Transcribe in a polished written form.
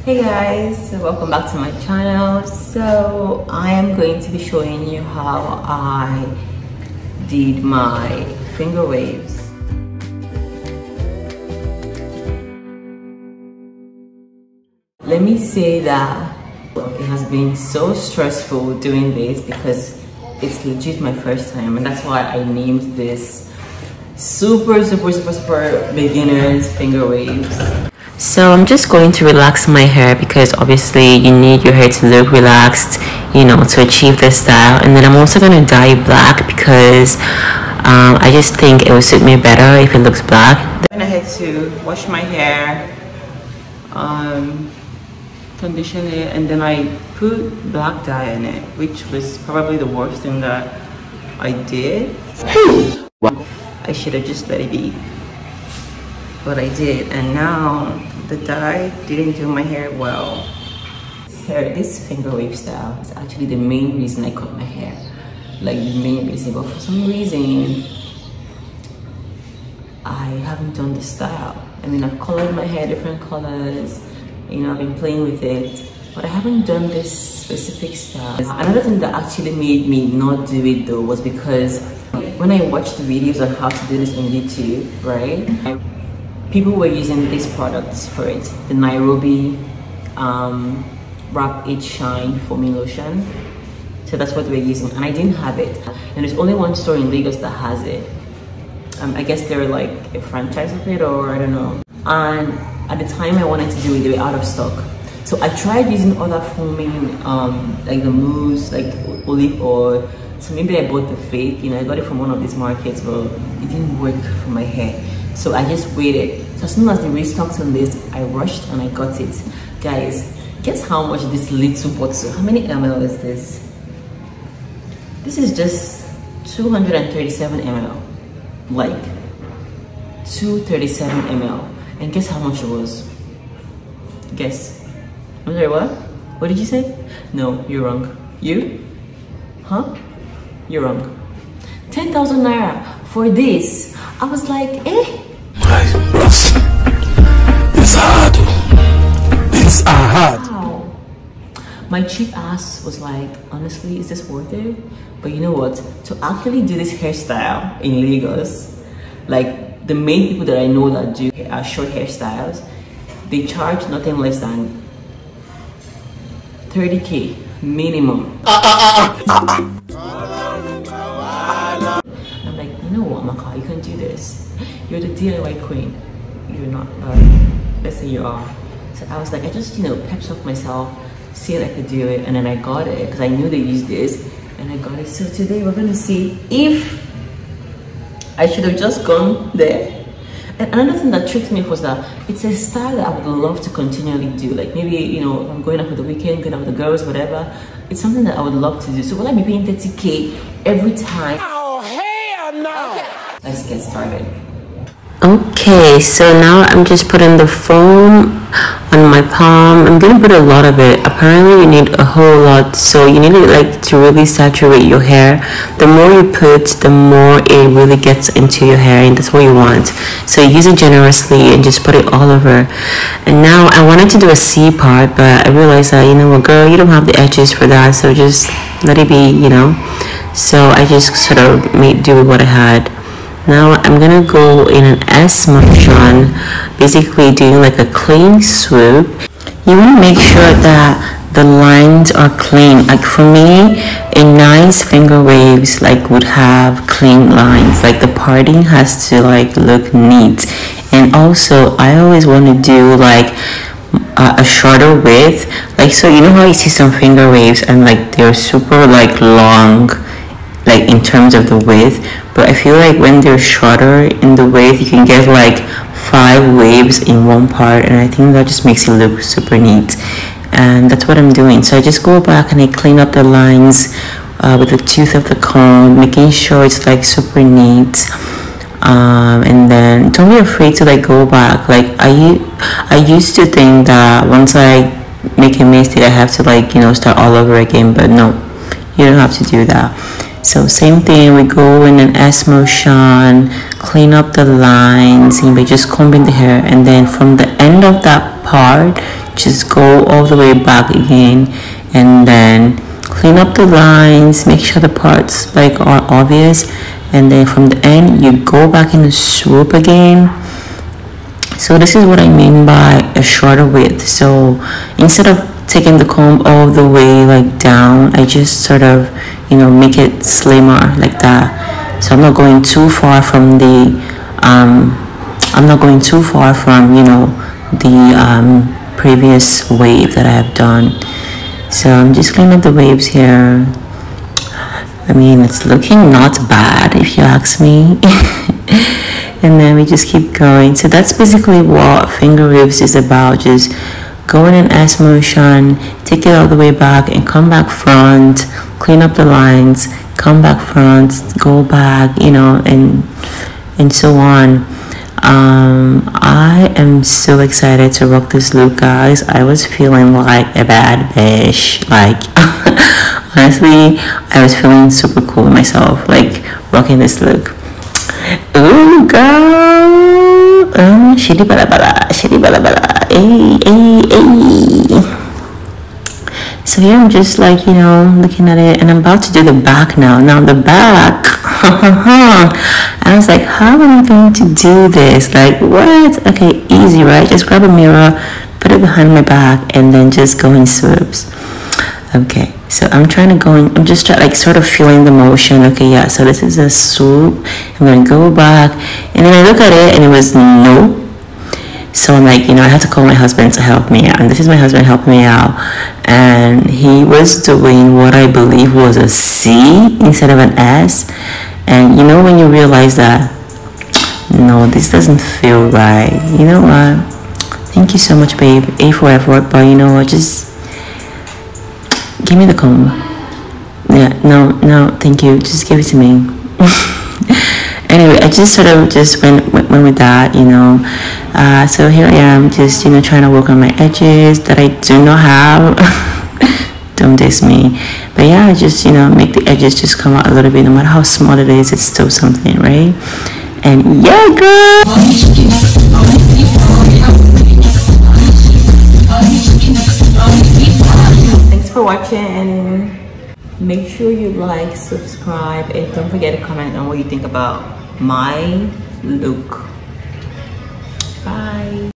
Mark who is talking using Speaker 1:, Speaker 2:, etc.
Speaker 1: Hey guys, welcome back to my channel. So I am going to be showing you how I did my finger waves. Let me say that it has been so stressful doing this because it's legit my first time, and that's why I named this super beginners finger waves. So I'm just going to relax my hair because obviously you need your hair to look relaxed, you know, to achieve this style. And then I'm also going to dye black because I just think it will suit me better if it looks black. Then I had to wash my hair, condition it, and then I put black dye in it, which was probably the worst thing that I did. I should have just let it be, but I did, and now the dye didn't do my hair well. This finger wave style is actually the main reason I cut my hair, like the main reason, but for some reason I haven't done the style. I mean, I've colored my hair different colors, you know, I've been playing with it, but I haven't done this specific style. Another thing that actually made me not do it though was because when I watched the videos on how to do this on YouTube, right, people were using these products for it, the Nairobi Wrap It Shine foaming lotion. So that's what we're using, and I didn't have it, and there's only one store in Lagos that has it. I guess they're like a franchise of it, or I don't know. And at the time I wanted to do it, they were out of stock. So I tried using other foaming, like the mousse, like olive oil. So maybe I bought the fake, you know, I got it from one of these markets, but it didn't work for my hair. So I just waited. So as soon as they restocked on this, I rushed and I got it. Guys, guess how much this little bottle, how many ml is this? This is just 237 ml. Like 237 ml. And guess how much it was? Guess. I'm sorry, what? What did you say? No, you're wrong. You? Huh? You're wrong. 10,000 naira for this. I was like, eh?
Speaker 2: My bros, it's hard. It's hard.
Speaker 1: Wow. My cheap ass was like, honestly, is this worth it? But you know what? To actually do this hairstyle in Lagos, like the main people that I know that do short hairstyles, they charge nothing less than 30K minimum. I'm like, you know what, Maka, you can do this. You're the DIY queen. You're not, but let's say you are. So I was like, I just, you know, pepped up myself, see if I could do it, and then I got it because I knew they used this, and I got it. So today we're gonna see if I should have just gone there. And another thing that tricked me was that it's a style that I would love to continually do. Like maybe, you know, if I'm going out for the weekend, going out with the girls, whatever. It's something that I would love to do. So will I be paying 30K every time?
Speaker 2: Oh, hell no!
Speaker 1: Okay. Let's get started.
Speaker 3: Okay, so now I'm just putting the foam on my palm. I'm gonna put a lot of it. Apparently you need a whole lot, so you need it like to really saturate your hair. The more you put, the more it really gets into your hair, and that's what you want. So use it generously and just put it all over. And now I wanted to do a C part, but I realized that, you know what, girl, you don't have the edges for that, so just let it be, you know. So I just sort of made do with what I had. Now I'm gonna go in an S motion, basically doing like a clean swoop. You want to make sure that the lines are clean. Like for me, a nice finger waves like would have clean lines. Like the parting has to like look neat. And also I always want to do like a shorter width. Like, so you know how you see some finger waves and like they're super like long, like in terms of the width, but I feel like when they're shorter in the width, you can get like 5 waves in one part, and I think that just makes it look super neat. And that's what I'm doing. So I just go back and I clean up the lines with the tooth of the comb, making sure it's like super neat. And then don't be afraid to like go back. Like I used to think that once I make a mistake I have to like, you know, start all over again, but no, you don't have to do that. So same thing, we go in an S motion, clean up the lines, and by just combing the hair, and then from the end of that part, just go all the way back again, and then clean up the lines, make sure the parts like are obvious, and then from the end you go back in the swoop again. So this is what I mean by a shorter width. So instead of taking the comb all the way like down, I just sort of, you know, make it slimmer like that. So I'm not going too far from the you know, the previous wave that I have done. So I'm just cleaning up the waves here. I mean, it's looking not bad if you ask me. And then we just keep going. So that's basically what Fingerwaves is about. Just go in an S motion, take it all the way back and come back front, clean up the lines, come back front, go back, you know, and so on. I am so excited to rock this look, guys. I was feeling like a bad bitch. Like, honestly, I was feeling super cool with myself, like rocking this look. Ooh, girl. Shitty bala bala, shitty bala bala. Ay, ay, ay. So here I'm just like, you know, looking at it, and I'm about to do the back now. Now the back, I was like, how am I going to do this? Like, what? Okay, easy, right? Just grab a mirror, put it behind my back, and then just go in swoops. Okay, so I'm trying to go in, I'm just like sort of feeling the motion. Okay, yeah, so this is a swoop. I'm going to go back, and then I look at it, and it was no. So I'm like, you know, I had to call my husband to help me out, and this is my husband helping me out, and he was doing what I believe was a C instead of an S. And you know when you realize that, no, this doesn't feel right. You know what? Thank you so much, babe. A for effort, but you know what? Just give me the comb. Yeah, no, thank you. Just give it to me. Anyway, I just sort of just went with that, you know. So here I am, just, you know, trying to work on my edges that I do not have. Don't diss me. But yeah, I just, you know, make the edges just come out a little bit. No matter how small it is, it's still something, right? And yeah, girl. Thanks for watching. Make sure you like, subscribe, and don't forget to comment on what you think about my look. Bye.